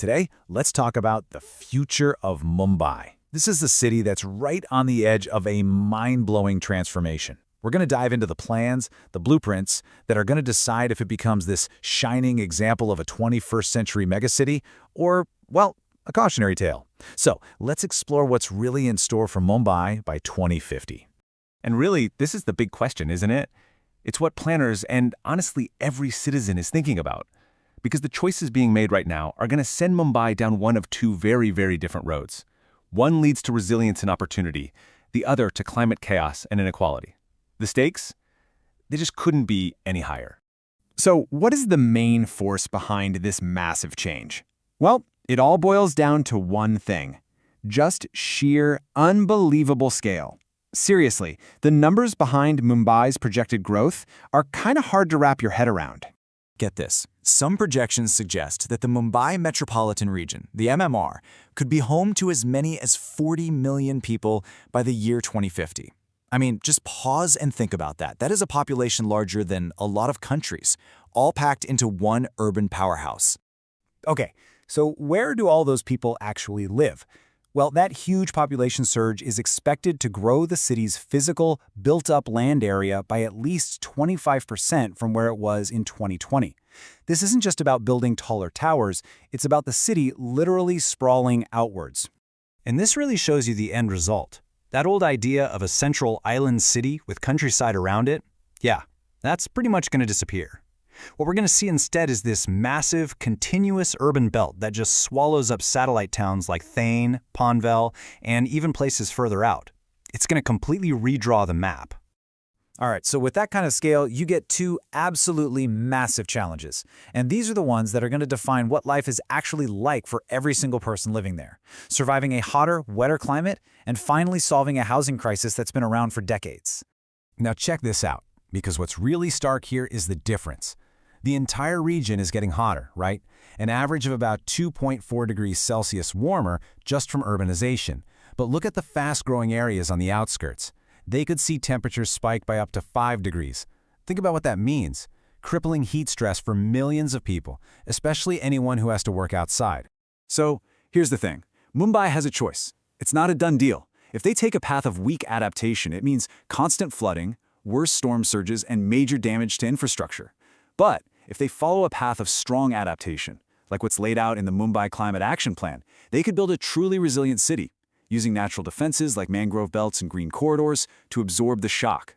Today, let's talk about the future of Mumbai. This is the city that's right on the edge of a mind-blowing transformation. We're going to dive into the plans, the blueprints, that are going to decide if it becomes this shining example of a 21st century megacity or, well, a cautionary tale. So, let's explore what's really in store for Mumbai by 2050. And really, this is the big question, isn't it? It's what planners and, honestly, every citizen is thinking about. Because the choices being made right now are going to send Mumbai down one of two very, very different roads. One leads to resilience and opportunity, the other to climate chaos and inequality. The stakes? They just couldn't be any higher. So what is the main force behind this massive change? Well, it all boils down to one thing. Just sheer, unbelievable scale. Seriously, the numbers behind Mumbai's projected growth are kind of hard to wrap your head around. Get this. Some projections suggest that the Mumbai metropolitan region, the MMR, could be home to as many as 40 million people by the year 2050. I mean, just pause and think about that. That is a population larger than a lot of countries, all packed into one urban powerhouse. Okay, so where do all those people actually live? Well, that huge population surge is expected to grow the city's physical, built-up land area by at least 25% from where it was in 2020. This isn't just about building taller towers, it's about the city literally sprawling outwards. And this really shows you the end result. That old idea of a central island city with countryside around it, yeah, that's pretty much going to disappear. What we're going to see instead is this massive, continuous urban belt that just swallows up satellite towns like Thane, Panvel, and even places further out. It's going to completely redraw the map. All right, so with that kind of scale, you get two absolutely massive challenges. And these are the ones that are going to define what life is actually like for every single person living there. Surviving a hotter, wetter climate, and finally solving a housing crisis that's been around for decades. Now check this out, because what's really stark here is the difference. The entire region is getting hotter, right? An average of about 2.4 degrees Celsius warmer just from urbanization. But look at the fast-growing areas on the outskirts. They could see temperatures spike by up to 5 degrees. Think about what that means. Crippling heat stress for millions of people, especially anyone who has to work outside. So, here's the thing. Mumbai has a choice. It's not a done deal. If they take a path of weak adaptation, it means constant flooding, worse storm surges, and major damage to infrastructure. But if they follow a path of strong adaptation, like what's laid out in the Mumbai Climate Action Plan, they could build a truly resilient city, using natural defenses like mangrove belts and green corridors to absorb the shock.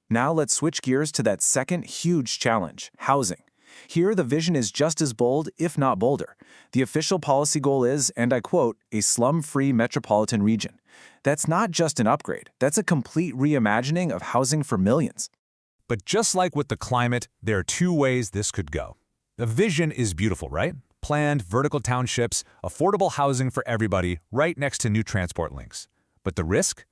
Now let's switch gears to that second huge challenge, housing. Here, the vision is just as bold, if not bolder. The official policy goal is, and I quote, a slum-free metropolitan region. That's not just an upgrade, that's a complete reimagining of housing for millions. But just like with the climate, there are two ways this could go. The vision is beautiful, right? Planned, vertical townships, affordable housing for everybody, right next to new transport links. But the risk?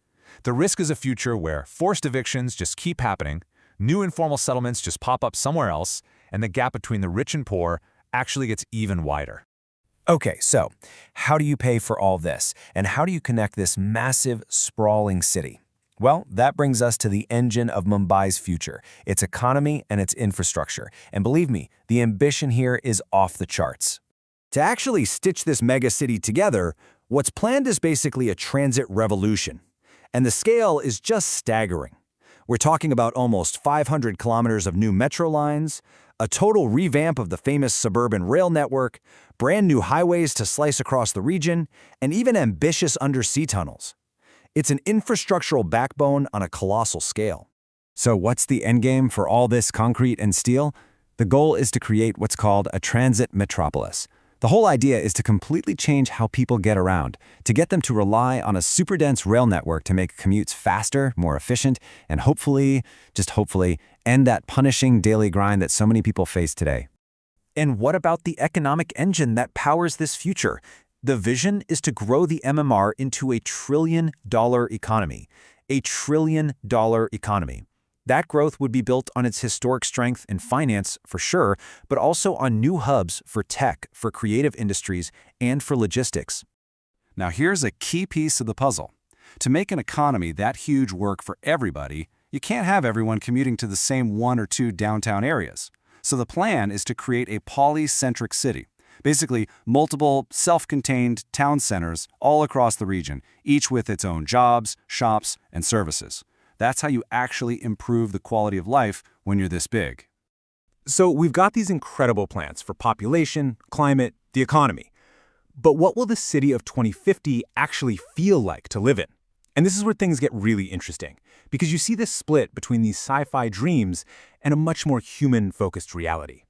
The risk is a future where forced evictions just keep happening, new informal settlements just pop up somewhere else, and the gap between the rich and poor actually gets even wider. Okay, so how do you pay for all this? And how do you connect this massive, sprawling city? Well, that brings us to the engine of Mumbai's future, its economy and its infrastructure. And believe me, the ambition here is off the charts. To actually stitch this mega city together, what's planned is basically a transit revolution. And the scale is just staggering. We're talking about almost 500 kilometers of new metro lines, a total revamp of the famous suburban rail network, brand new highways to slice across the region, and even ambitious undersea tunnels. It's an infrastructural backbone on a colossal scale. So what's the endgame for all this concrete and steel? The goal is to create what's called a transit metropolis. The whole idea is to completely change how people get around, to get them to rely on a super dense rail network to make commutes faster, more efficient, and hopefully, just hopefully, end that punishing daily grind that so many people face today. And what about the economic engine that powers this future? The vision is to grow the MMR into a $1 trillion economy. A $1 trillion economy. That growth would be built on its historic strength in finance, for sure, but also on new hubs for tech, for creative industries, and for logistics. Now here's a key piece of the puzzle. To make an economy that huge work for everybody, you can't have everyone commuting to the same one or two downtown areas. So the plan is to create a polycentric city. Basically, multiple self-contained town centers all across the region, each with its own jobs, shops, and services. That's how you actually improve the quality of life when you're this big. So we've got these incredible plans for population, climate, the economy. But what will the city of 2050 actually feel like to live in? And this is where things get really interesting, because you see this split between these sci-fi dreams and a much more human-focused reality.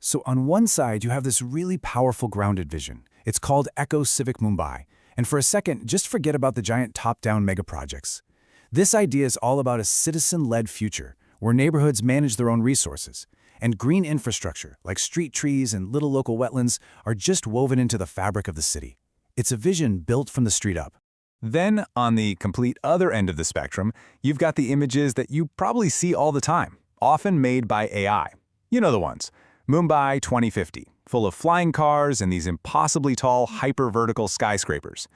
So on one side, you have this really powerful grounded vision. It's called Eco-Civic Mumbai. And for a second, just forget about the giant top-down megaprojects. This idea is all about a citizen-led future, where neighborhoods manage their own resources. And green infrastructure, like street trees and little local wetlands, are just woven into the fabric of the city. It's a vision built from the street up. Then, on the complete other end of the spectrum, you've got the images that you probably see all the time, often made by AI. You know the ones. Mumbai 2050, full of flying cars and these impossibly tall, hyper-vertical skyscrapers.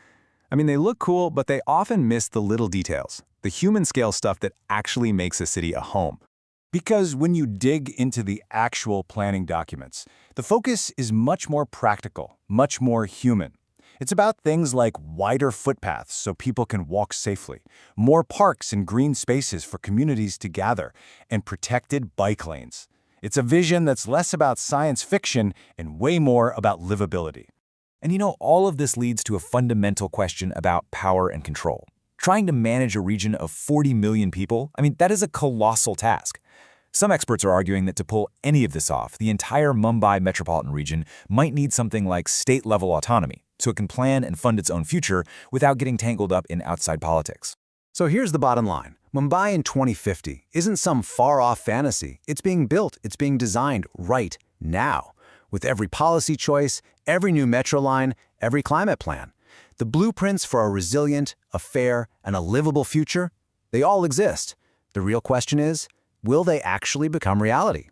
I mean, they look cool, but they often miss the little details, the human-scale stuff that actually makes a city a home. Because when you dig into the actual planning documents, the focus is much more practical, much more human. It's about things like wider footpaths so people can walk safely, more parks and green spaces for communities to gather, and protected bike lanes. It's a vision that's less about science fiction and way more about livability. And you know, all of this leads to a fundamental question about power and control. Trying to manage a region of 40 million people, that is a colossal task. Some experts are arguing that to pull any of this off, the entire Mumbai metropolitan region might need something like state-level autonomy, so it can plan and fund its own future without getting tangled up in outside politics. So here's the bottom line. Mumbai in 2050 isn't some far-off fantasy. It's being built, it's being designed right now, with every policy choice, every new metro line, every climate plan. The blueprints for a resilient, a fair, and a livable future, they all exist. The real question is, will they actually become reality?